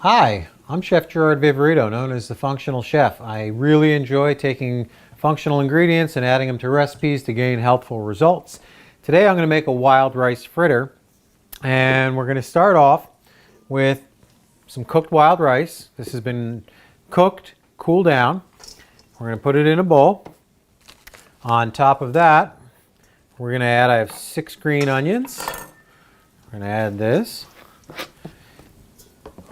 Hi, I'm Chef Gerard Viverito, known as the Functional Chef. I really enjoy taking functional ingredients and adding them to recipes to gain healthful results. Today I'm going to make a wild rice fritter, and we're going to start off with some cooked wild rice. This has been cooked, cooled down. We're going to put it in a bowl. On top of that, we're going to add, I have 6 green onions. We're going to add this.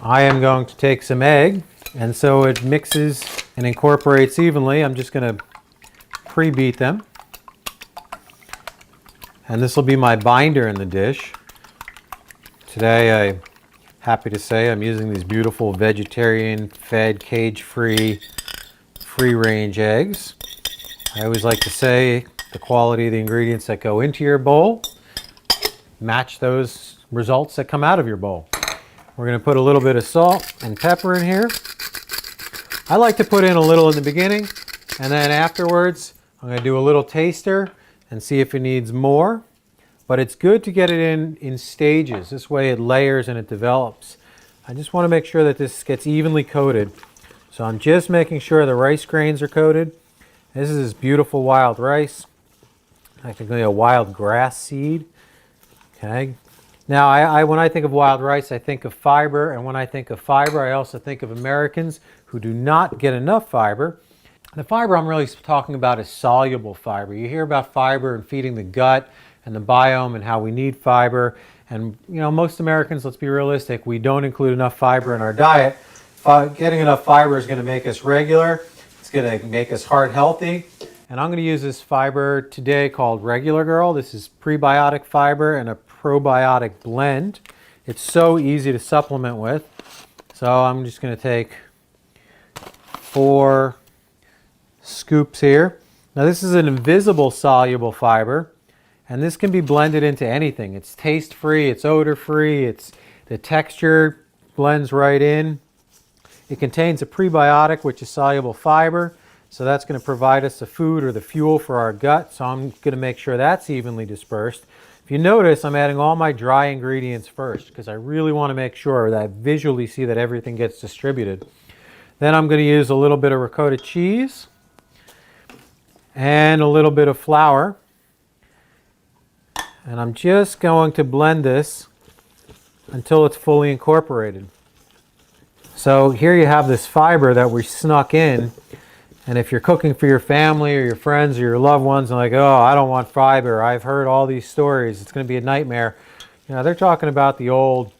I am going to take some egg, and so it mixes and incorporates evenly. I'm just going to pre-beat them. And this will be my binder in the dish. Today, I'm happy to say I'm using these beautiful vegetarian-fed, cage-free, free-range eggs. I always like to say the quality of the ingredients that go into your bowl match those results that come out of your bowl. We're going to put a little bit of salt and pepper in here. I like to put in a little in the beginning, and then afterwards I'm going to do a little taster and see if it needs more. But it's good to get it in stages. This way it layers and it develops. I just want to make sure that this gets evenly coated. So I'm just making sure the rice grains are coated. This is beautiful wild rice. Technically a wild grass seed. Okay. Now, when I think of wild rice, I think of fiber, and when I think of fiber, I also think of Americans who do not get enough fiber. The fiber I'm really talking about is soluble fiber. You hear about fiber and feeding the gut and the biome and how we need fiber. And, you know, most Americans, let's be realistic, we don't include enough fiber in our diet. Getting enough fiber is going to make us regular. It's going to make us heart healthy. And I'm going to use this fiber today called Regular Girl. This is prebiotic fiber and a probiotic blend. It's so easy to supplement with. So I'm just going to take 4 scoops here. Now this is an invisible soluble fiber, and this can be blended into anything. It's taste free, it's odor free, the texture blends right in. It contains a prebiotic, which is soluble fiber. So that's going to provide us the food or the fuel for our gut. So I'm going to make sure that's evenly dispersed. If you notice, I'm adding all my dry ingredients first because I really want to make sure that I visually see that everything gets distributed. Then I'm going to use a little bit of ricotta cheese and a little bit of flour. And I'm just going to blend this until it's fully incorporated. So here you have this fiber that we snuck in. And if you're cooking for your family or your friends or your loved ones and like, oh, I don't want fiber, I've heard all these stories, it's going to be a nightmare. You know, they're talking about the old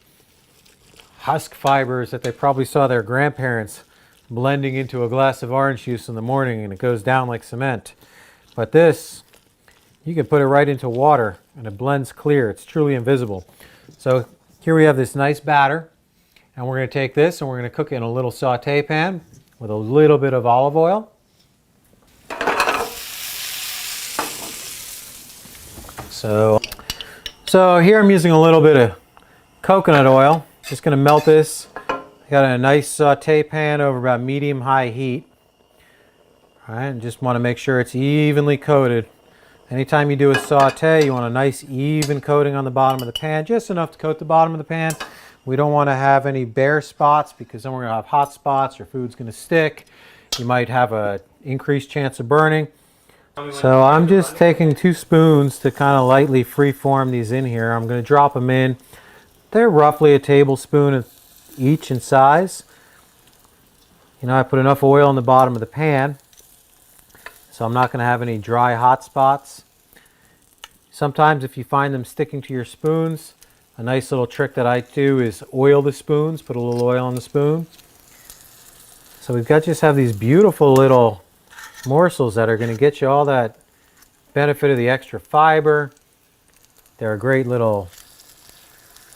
husk fibers that they probably saw their grandparents blending into a glass of orange juice in the morning and it goes down like cement. But this, you can put it right into water and it blends clear. It's truly invisible. So here we have this nice batter, and we're going to take this and we're going to cook it in a little saute pan with a little bit of olive oil. So here I'm using a little bit of coconut oil. Just going to melt this. I got a nice saute pan over about medium-high heat. All right, and just want to make sure it's evenly coated. Anytime you do a saute, you want a nice even coating on the bottom of the pan, just enough to coat the bottom of the pan. We don't want to have any bare spots because then we're going to have hot spots. Your food's going to stick. You might have an increased chance of burning. So I'm just taking 2 spoons to kind of lightly free-form these in here. I'm going to drop them in. They're roughly a tablespoon each in size. You know, I put enough oil in the bottom of the pan, so I'm not going to have any dry hot spots. Sometimes if you find them sticking to your spoons, a nice little trick that I do is oil the spoons, put a little oil on the spoon. So we've got just have these beautiful little morsels that are going to get you all that benefit of the extra fiber. They're a great little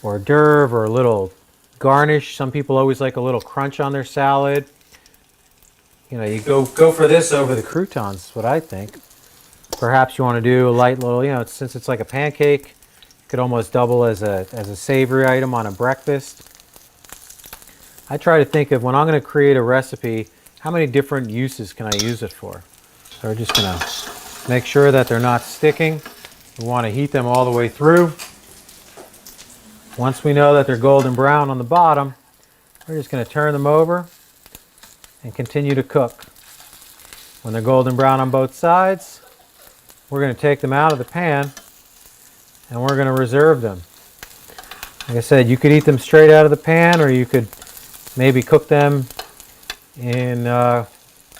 hors d'oeuvre or a little garnish. Some people always like a little crunch on their salad. You know, you go for this over the croutons, is what I think. Perhaps you want to do a light little, you know, since it's like a pancake, it could almost double as a savory item on a breakfast. I try to think of when I'm going to create a recipe, how many different uses can I use it for? So we're just going to make sure that they're not sticking. We want to heat them all the way through. Once we know that they're golden brown on the bottom, We're just going to turn them over and continue to cook. When they're golden brown on both sides, we're going to take them out of the pan and we're going to reserve them. Like I said, you could eat them straight out of the pan, or you could maybe cook them in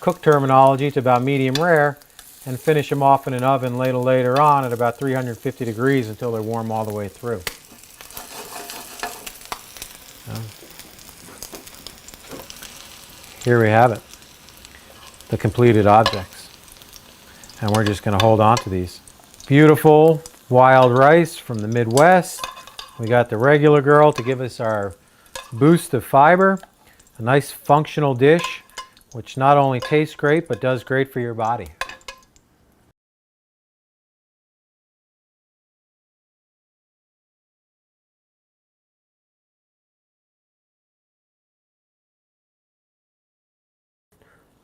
cook terminology to about medium rare and finish them off in an oven later on at about 350 degrees until they're warm all the way through. Here we have it, the completed objects. And we're just going to hold on to these. Beautiful wild rice from the Midwest. We got the regular girl to give us our boost of fiber. A nice functional dish, which not only tastes great, but does great for your body.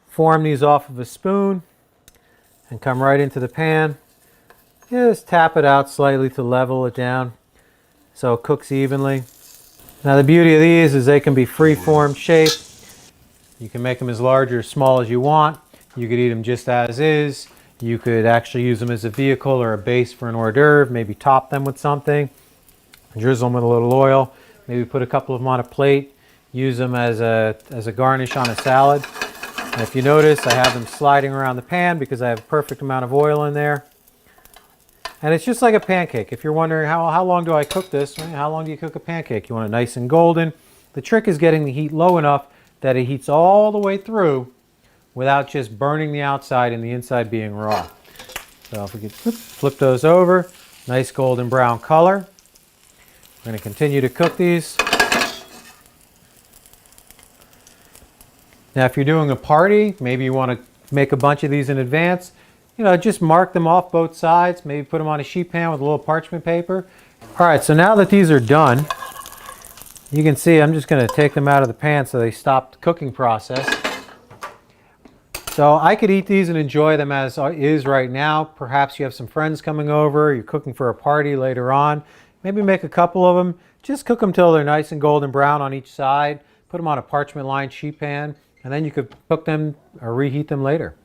Form these off of a spoon and come right into the pan. Just tap it out slightly to level it down so it cooks evenly. Now the beauty of these is they can be free-form shaped. You can make them as large or small as you want. You could eat them just as is. You could actually use them as a vehicle or a base for an hors d'oeuvre. Maybe top them with something. Drizzle them with a little oil. Maybe put a couple of them on a plate. Use them as a garnish on a salad. And if you notice, I have them sliding around the pan because I have a perfect amount of oil in there. And it's just like a pancake. If you're wondering how long do I cook this, how long do you cook a pancake? You want it nice and golden. The trick is getting the heat low enough that it heats all the way through without just burning the outside and the inside being raw. So if we could flip those over, nice golden brown color. We're going to continue to cook these. Now if you're doing a party, maybe you want to make a bunch of these in advance, just mark them off both sides, maybe put them on a sheet pan with a little parchment paper. All right, so now that these are done, you can see I'm just going to take them out of the pan so they stop the cooking process. So I could eat these and enjoy them as is right now. Perhaps you have some friends coming over, you're cooking for a party later on. Maybe make a couple of them. Just cook them till they're nice and golden brown on each side. Put them on a parchment lined sheet pan, and then you could cook them or reheat them later.